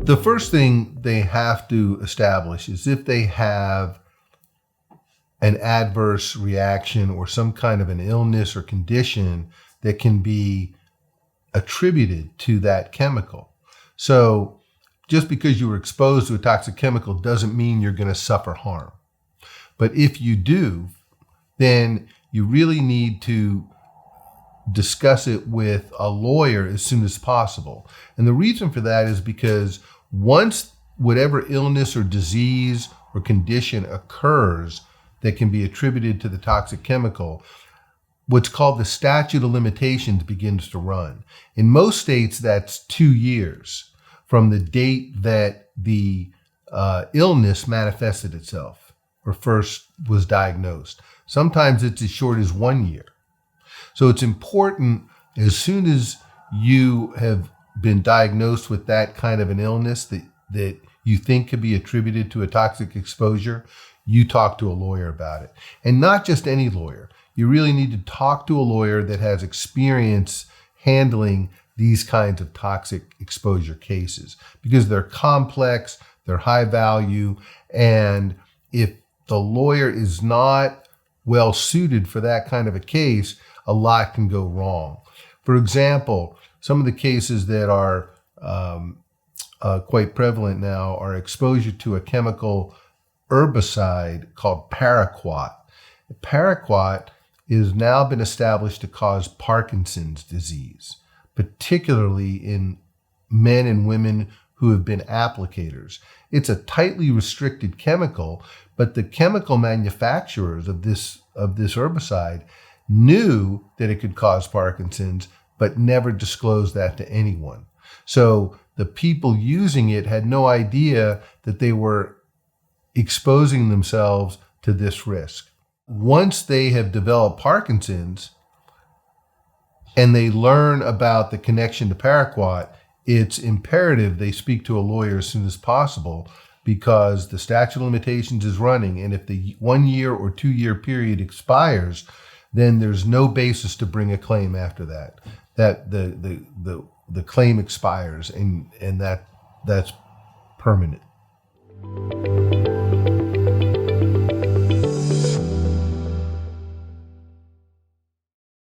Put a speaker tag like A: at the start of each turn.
A: The first thing they have to establish is if they have an adverse reaction or some kind of an illness or condition that can be attributed to that chemical. So just because you were exposed to a toxic chemical doesn't mean you're going to suffer harm. But if you do, then you really need to discuss it with a lawyer as soon as possible. And the reason for that is because once whatever illness or disease or condition occurs that can be attributed to the toxic chemical, what's called the statute of limitations begins to run. In most states, that's 2 years from the date that the illness manifested itself or first was diagnosed. Sometimes it's as short as 1 year. So it's important, as soon as you have been diagnosed with that kind of an illness that you think could be attributed to a toxic exposure, you talk to a lawyer about it. And not just any lawyer. You really need to talk to a lawyer that has experience handling these kinds of toxic exposure cases because they're complex, they're high value, and if the lawyer is not well suited for that kind of a case, a lot can go wrong. For example, some of the cases that are quite prevalent now are exposure to a chemical herbicide called paraquat. Paraquat is now been established to cause Parkinson's disease, particularly in men and women who have been applicators. It's a tightly restricted chemical, but the chemical manufacturers of this herbicide knew that it could cause Parkinson's, but never disclosed that to anyone. So the people using it had no idea that they were exposing themselves to this risk. Once they have developed Parkinson's and they learn about the connection to paraquat, it's imperative they speak to a lawyer as soon as possible because the statute of limitations is running. And if the 1 year or 2 year period expires, then there's no basis to bring a claim after that. That the claim expires and that's permanent.